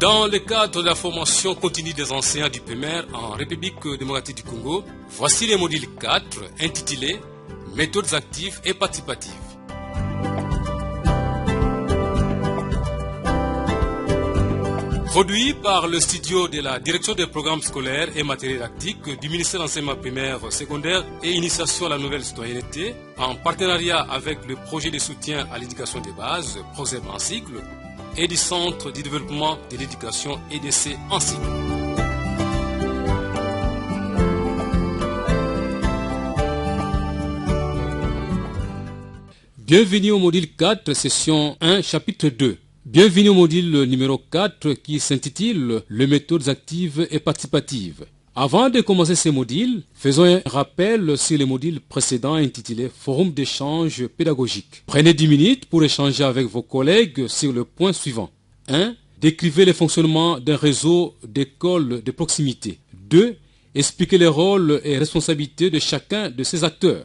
Dans le cadre de la formation continue des enseignants du primaire en République démocratique du Congo, voici le module 4 intitulé « Méthodes actives et participatives ». Produit par le studio de la Direction des programmes scolaires et matériels didactiques du ministère de l'enseignement primaire, secondaire et initiation à la nouvelle citoyenneté, en partenariat avec le projet de soutien à l'éducation des bases, PROSEB en cycle, et du Centre du développement de l'éducation EDC en cycle. Bienvenue au module 4, session 1, chapitre 2. Bienvenue au module numéro 4 qui s'intitule « Les méthodes actives et participatives ». Avant de commencer ce module, faisons un rappel sur le module précédent intitulé « Forum d'échange pédagogique ». Prenez 10 minutes pour échanger avec vos collègues sur le point suivant. 1. Décrivez le fonctionnement d'un réseau d'écoles de proximité. 2. Expliquez les rôles et responsabilités de chacun de ces acteurs.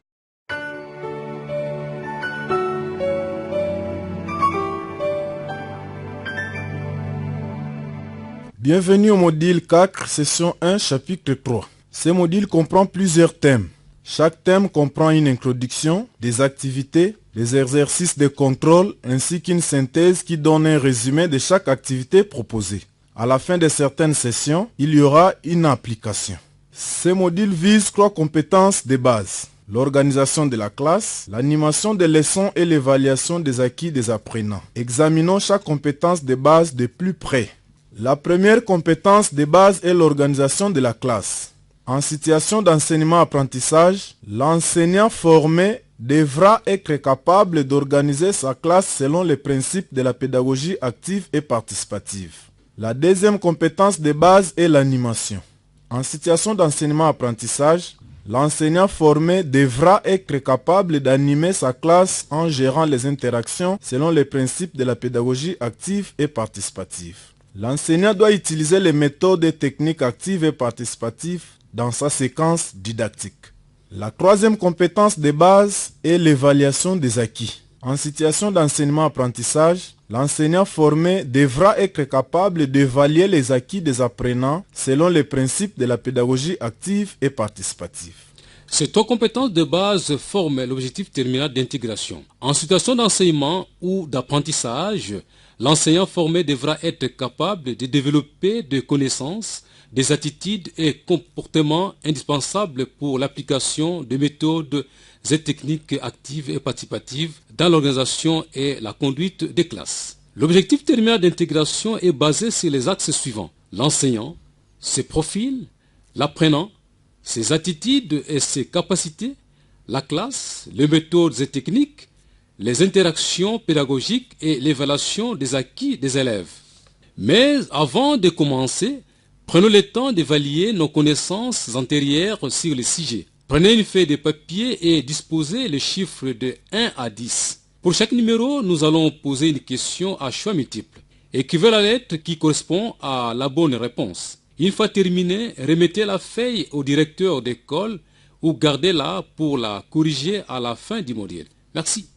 Bienvenue au module 4, session 1, chapitre 3. Ce module comprend plusieurs thèmes. Chaque thème comprend une introduction, des activités, des exercices de contrôle ainsi qu'une synthèse qui donne un résumé de chaque activité proposée. À la fin de certaines sessions, il y aura une application. Ce module vise 3 compétences de base. L'organisation de la classe, l'animation des leçons et l'évaluation des acquis des apprenants. Examinons chaque compétence de base de plus près. La première compétence de base est l'organisation de la classe. En situation d'enseignement-apprentissage, l'enseignant formé devra être capable d'organiser sa classe selon les principes de la pédagogie active et participative. La deuxième compétence de base est l'animation. En situation d'enseignement-apprentissage, l'enseignant formé devra être capable d'animer sa classe en gérant les interactions selon les principes de la pédagogie active et participative. L'enseignant doit utiliser les méthodes et techniques actives et participatives dans sa séquence didactique. La troisième compétence de base est l'évaluation des acquis. En situation d'enseignement-apprentissage, l'enseignant formé devra être capable d'évaluer les acquis des apprenants selon les principes de la pédagogie active et participative. Ces 3 compétences de base forment l'objectif terminal d'intégration. En situation d'enseignement ou d'apprentissage, l'enseignant formé devra être capable de développer des connaissances, des attitudes et comportements indispensables pour l'application de méthodes et techniques actives et participatives dans l'organisation et la conduite des classes. L'objectif terminal d'intégration est basé sur les axes suivants: l'enseignant, ses profils, l'apprenant, ses attitudes et ses capacités, la classe, les méthodes et techniques, les interactions pédagogiques et l'évaluation des acquis des élèves. Mais avant de commencer, prenons le temps d'évaluer nos connaissances antérieures sur le sujet. Prenez une feuille de papier et disposez les chiffres de 1 à 10. Pour chaque numéro, nous allons poser une question à choix multiples. Écrivez la lettre qui correspond à la bonne réponse. Une fois terminé, remettez la feuille au directeur d'école ou gardez-la pour la corriger à la fin du module. Merci.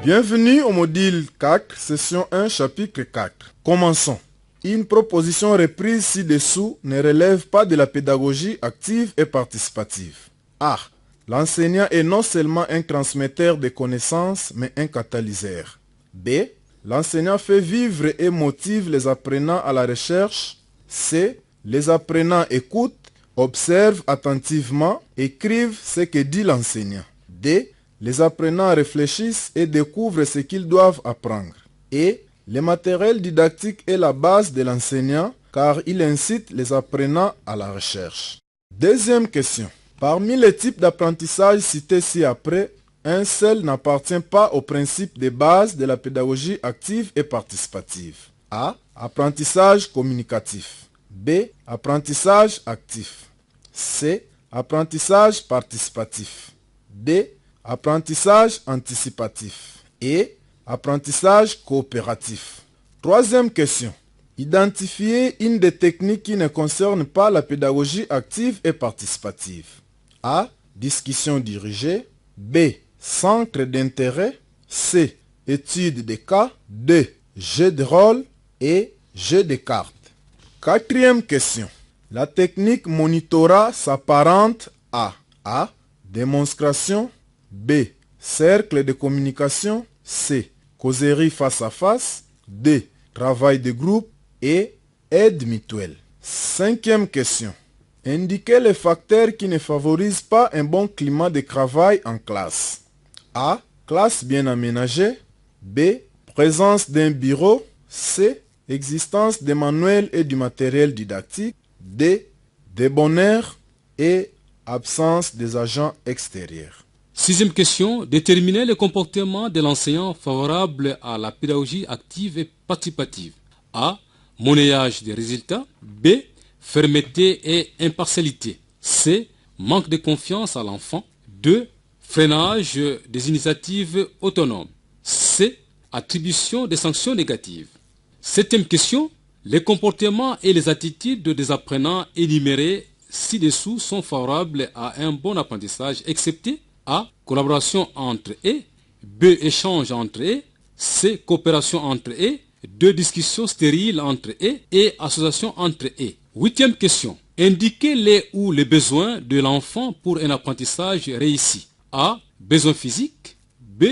Bienvenue au module 4, session 1, chapitre 4. Commençons. Une proposition reprise ci-dessous ne relève pas de la pédagogie active et participative. A. L'enseignant est non seulement un transmetteur de connaissances, mais un catalyseur. B. L'enseignant fait vivre et motive les apprenants à la recherche. C. Les apprenants écoutent, observent attentivement, écrivent ce que dit l'enseignant. D. Les apprenants réfléchissent et découvrent ce qu'ils doivent apprendre. Et le matériel didactique est la base de l'enseignant car il incite les apprenants à la recherche. Deuxième question. Parmi les types d'apprentissage cités ci-après, un seul n'appartient pas au principe de base de la pédagogie active et participative. A. Apprentissage communicatif. B. Apprentissage actif. C. Apprentissage participatif. D. Apprentissage anticipatif. Et apprentissage coopératif. Troisième question. Identifiez une des techniques qui ne concerne pas la pédagogie active et participative. A. Discussion dirigée. B. Centre d'intérêt. C. Étude des cas. D. Jeu de rôle et jeu de cartes. Quatrième question. La technique monitorat s'apparente à A. Démonstration. B. Cercle de communication. C. Causerie face à face. D. Travail de groupe et aide mutuelle. Cinquième question. Indiquez les facteurs qui ne favorisent pas un bon climat de travail en classe. A. Classe bien aménagée. B. Présence d'un bureau. C. Existence des manuels et du matériel didactique. D. Débonnaire et absence des agents extérieurs. Sixième question. Déterminer le comportement de l'enseignant favorable à la pédagogie active et participative. A. Monnayage des résultats. B. Fermeté et impartialité. C. Manque de confiance à l'enfant. 2. Freinage des initiatives autonomes. C. Attribution des sanctions négatives. Septième question. Les comportements et les attitudes des apprenants énumérés ci-dessous sont favorables à un bon apprentissage, excepté A. Collaboration entre eux. B. Échange entre eux. C. Coopération entre eux. 2. Discussion stérile entre eux et association entre eux. Huitième question. Indiquez les ou les besoins de l'enfant pour un apprentissage réussi. A. Besoin physique. B.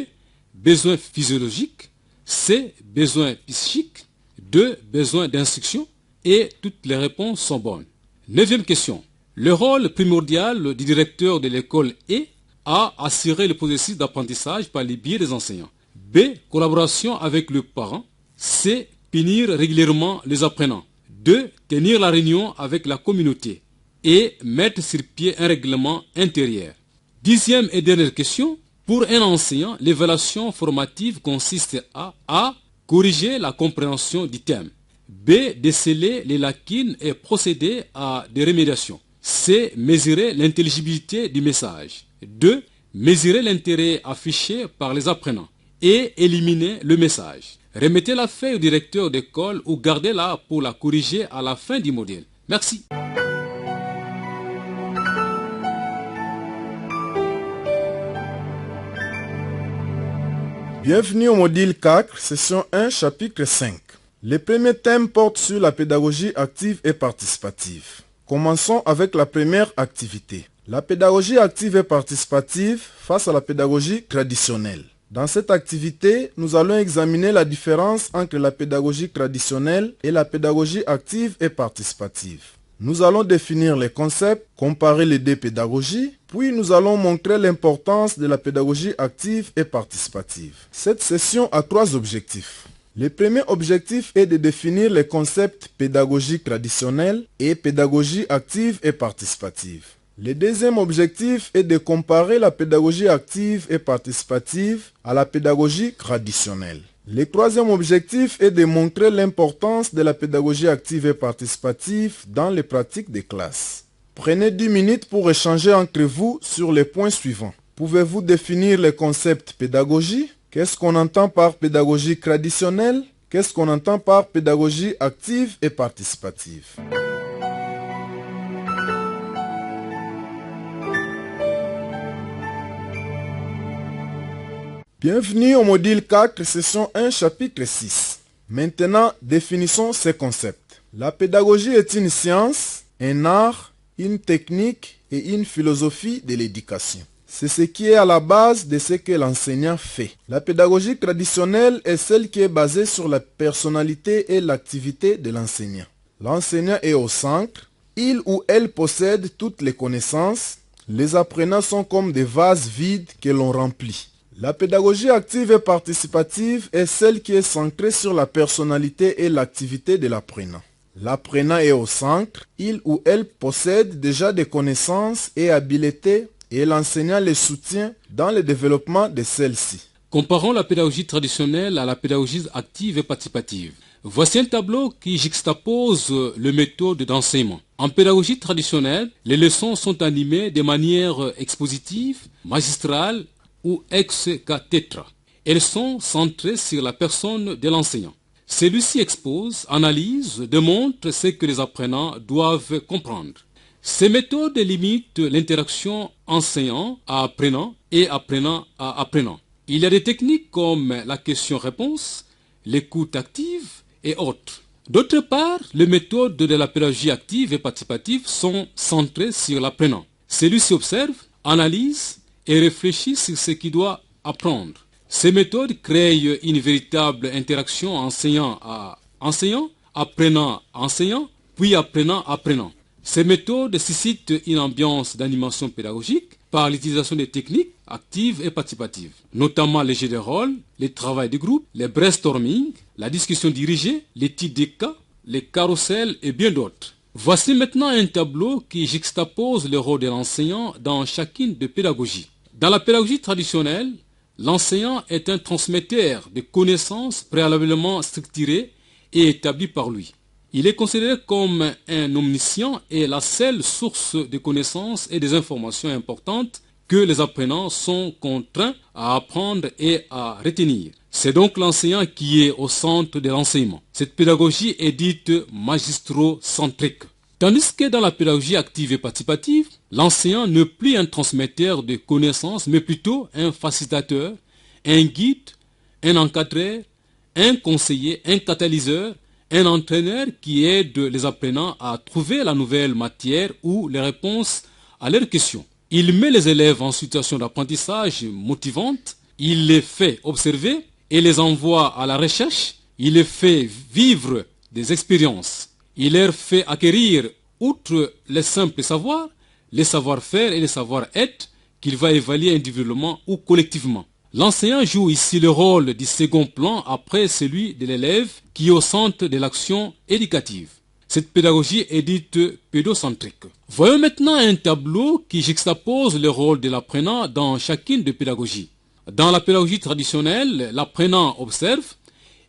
Besoin physiologique. C. Besoin psychique. 2. Besoin d'instruction. Et toutes les réponses sont bonnes. Neuvième question. Le rôle primordial du directeur de l'école est A. Assurer le processus d'apprentissage par le biais des enseignants. B. Collaboration avec le parent. C. Punir régulièrement les apprenants. 2. Tenir la réunion avec la communauté. Et mettre sur pied un règlement intérieur. Dixième et dernière question. Pour un enseignant, l'évaluation formative consiste à A. Corriger la compréhension du thème. B. Déceler les lacunes et procéder à des remédiations. C. Mesurer l'intelligibilité du message. 2. Mesurer l'intérêt affiché par les apprenants. Et éliminer le message. Remettez la feuille au directeur d'école ou gardez-la pour la corriger à la fin du modèle. Merci. Bienvenue au module 4, session 1, chapitre 5. Le premier thème porte sur la pédagogie active et participative. Commençons avec la première activité. La pédagogie active et participative face à la pédagogie traditionnelle. Dans cette activité, nous allons examiner la différence entre la pédagogie traditionnelle et la pédagogie active et participative. Nous allons définir les concepts, comparer les deux pédagogies, puis nous allons montrer l'importance de la pédagogie active et participative. Cette session a 3 objectifs. Le premier objectif est de définir les concepts pédagogiques traditionnels et pédagogie active et participative. Le deuxième objectif est de comparer la pédagogie active et participative à la pédagogie traditionnelle. Le troisième objectif est de montrer l'importance de la pédagogie active et participative dans les pratiques de classe. Prenez 10 minutes pour échanger entre vous sur les points suivants. Pouvez-vous définir les concepts pédagogie? Qu'est-ce qu'on entend par pédagogie traditionnelle? Qu'est-ce qu'on entend par pédagogie active et participative? Bienvenue au module 4, session 1, chapitre 6. Maintenant, définissons ces concepts. La pédagogie est une science, un art, une technique et une philosophie de l'éducation. C'est ce qui est à la base de ce que l'enseignant fait. La pédagogie traditionnelle est celle qui est basée sur la personnalité et l'activité de l'enseignant. L'enseignant est au centre. Il ou elle possède toutes les connaissances. Les apprenants sont comme des vases vides que l'on remplit. La pédagogie active et participative est celle qui est centrée sur la personnalité et l'activité de l'apprenant. L'apprenant est au centre, il ou elle possède déjà des connaissances et habiletés et l'enseignant les soutient dans le développement de celles-ci. Comparons la pédagogie traditionnelle à la pédagogie active et participative. Voici un tableau qui juxtapose les méthodes d'enseignement. En pédagogie traditionnelle, les leçons sont animées de manière expositive, magistrale ou ex cathedra. Elles sont centrées sur la personne de l'enseignant. Celui-ci expose, analyse, démontre ce que les apprenants doivent comprendre. Ces méthodes limitent l'interaction enseignant à apprenant et apprenant à apprenant. Il y a des techniques comme la question-réponse, l'écoute active et autres. D'autre part, les méthodes de la pédagogie active et participative sont centrées sur l'apprenant. Celui-ci observe, analyse et réfléchit sur ce qu'il doit apprendre. Ces méthodes créent une véritable interaction enseignant à enseignant, apprenant à enseignant, puis apprenant à apprenant. Ces méthodes suscitent une ambiance d'animation pédagogique par l'utilisation des techniques actives et participatives, notamment les jeux de rôle, les travaux de groupe, les brainstorming, la discussion dirigée, l'étude des cas, les carousels et bien d'autres. Voici maintenant un tableau qui juxtapose le rôle de l'enseignant dans chacune des pédagogies. Dans la pédagogie traditionnelle, l'enseignant est un transmetteur de connaissances préalablement structurées et établies par lui. Il est considéré comme un omniscient et la seule source de connaissances et des informations importantes que les apprenants sont contraints à apprendre et à retenir. C'est donc l'enseignant qui est au centre de l'enseignement. Cette pédagogie est dite magistro-centrique. Tandis que dans la pédagogie active et participative, l'enseignant n'est plus un transmetteur de connaissances, mais plutôt un facilitateur, un guide, un encadreur, un conseiller, un catalyseur, un entraîneur qui aide les apprenants à trouver la nouvelle matière ou les réponses à leurs questions. Il met les élèves en situation d'apprentissage motivante, il les fait observer et les envoie à la recherche, il les fait vivre des expériences. Il leur fait acquérir, outre les simples savoirs, les savoir-faire et les savoir-être qu'il va évaluer individuellement ou collectivement. L'enseignant joue ici le rôle du second plan après celui de l'élève qui est au centre de l'action éducative. Cette pédagogie est dite pédocentrique. Voyons maintenant un tableau qui juxtapose le rôle de l'apprenant dans chacune des pédagogies. Dans la pédagogie traditionnelle, l'apprenant observe,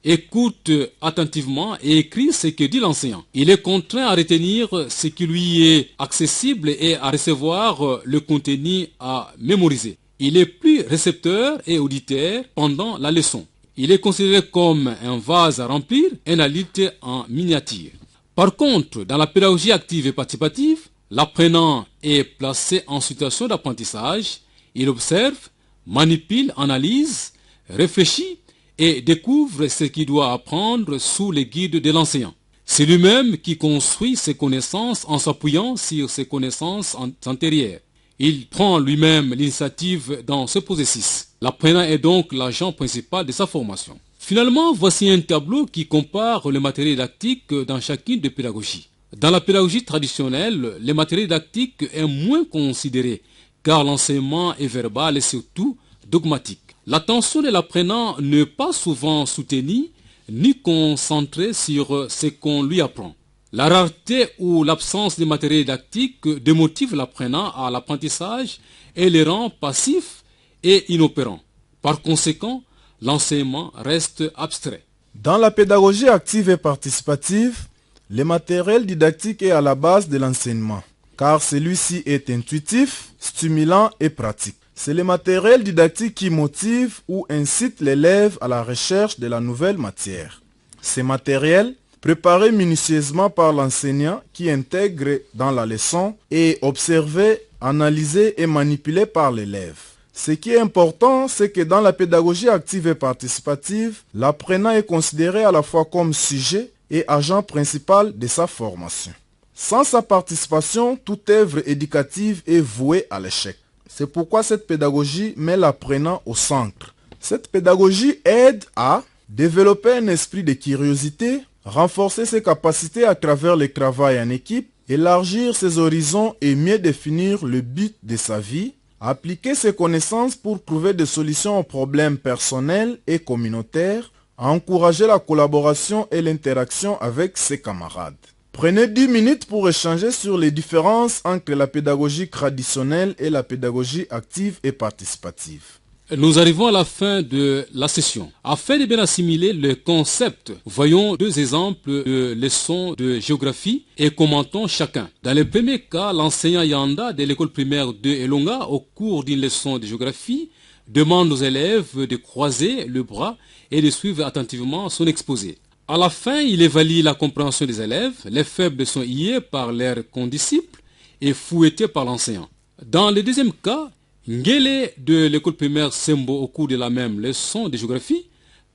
écoute attentivement et écrit ce que dit l'enseignant. Il est contraint à retenir ce qui lui est accessible et à recevoir le contenu à mémoriser. Il est plus récepteur et auditeur pendant la leçon. Il est considéré comme un vase à remplir, un adulte en miniature. Par contre, dans la pédagogie active et participative, l'apprenant est placé en situation d'apprentissage. Il observe, manipule, analyse, réfléchit et découvre ce qu'il doit apprendre sous le guide de l'enseignant. C'est lui-même qui construit ses connaissances en s'appuyant sur ses connaissances antérieures. Il prend lui-même l'initiative dans ce processus. L'apprenant est donc l'agent principal de sa formation. Finalement, voici un tableau qui compare les matériels didactiques dans chacune des pédagogies. Dans la pédagogie traditionnelle, les matériels didactiques est moins considéré car l'enseignement est verbal et surtout dogmatique. L'attention de l'apprenant n'est pas souvent soutenue ni concentrée sur ce qu'on lui apprend. La rareté ou l'absence de matériel didactique démotive l'apprenant à l'apprentissage et le rend passif et inopérant. Par conséquent, l'enseignement reste abstrait. Dans la pédagogie active et participative, le matériel didactique est à la base de l'enseignement, car celui-ci est intuitif, stimulant et pratique. C'est le matériel didactique qui motive ou incite l'élève à la recherche de la nouvelle matière. Ces matériels, préparés minutieusement par l'enseignant qui intègre dans la leçon, et observés, analysés et manipulés par l'élève. Ce qui est important, c'est que dans la pédagogie active et participative, l'apprenant est considéré à la fois comme sujet et agent principal de sa formation. Sans sa participation, toute œuvre éducative est vouée à l'échec. C'est pourquoi cette pédagogie met l'apprenant au centre. Cette pédagogie aide à développer un esprit de curiosité, renforcer ses capacités à travers le travail en équipe, élargir ses horizons et mieux définir le but de sa vie, appliquer ses connaissances pour trouver des solutions aux problèmes personnels et communautaires, encourager la collaboration et l'interaction avec ses camarades. Prenez 10 minutes pour échanger sur les différences entre la pédagogie traditionnelle et la pédagogie active et participative. Nous arrivons à la fin de la session. Afin de bien assimiler le concept, voyons deux exemples de leçons de géographie et commentons chacun. Dans le premier cas, l'enseignant Yanda de l'école primaire de Elonga, au cours d'une leçon de géographie, demande aux élèves de croiser le bras et de suivre attentivement son exposé. À la fin, il évalue la compréhension des élèves. Les faibles sont liés par leurs condisciples et fouetté par l'enseignant. Dans le deuxième cas, Ngele de l'école primaire Sembo, au cours de la même leçon de géographie,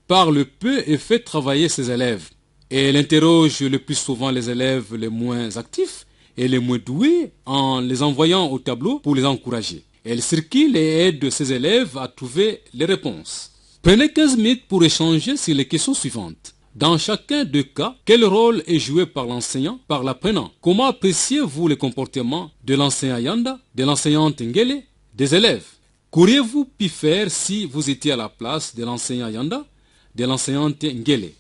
parle peu et fait travailler ses élèves. Et elle interroge le plus souvent les élèves les moins actifs et les moins doués en les envoyant au tableau pour les encourager. Elle circule et aide ses élèves à trouver les réponses. Prenez 15 minutes pour échanger sur les questions suivantes. Dans chacun des cas, quel rôle est joué par l'enseignant, par l'apprenant? Comment appréciez-vous le comportement de l'enseignant Yanda, de l'enseignante Ngele, des élèves? Qu'auriez-vous pu faire si vous étiez à la place de l'enseignant Yanda, de l'enseignante Ngele?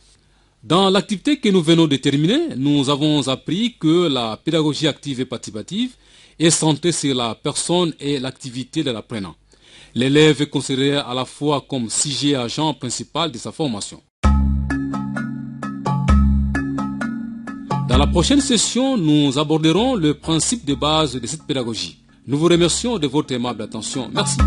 Dans l'activité que nous venons de terminer, nous avons appris que la pédagogie active et participative est centrée sur la personne et l'activité de l'apprenant. L'élève est considéré à la fois comme sujet et agent principal de sa formation. Dans la prochaine session, nous aborderons le principe de base de cette pédagogie. Nous vous remercions de votre aimable attention. Merci.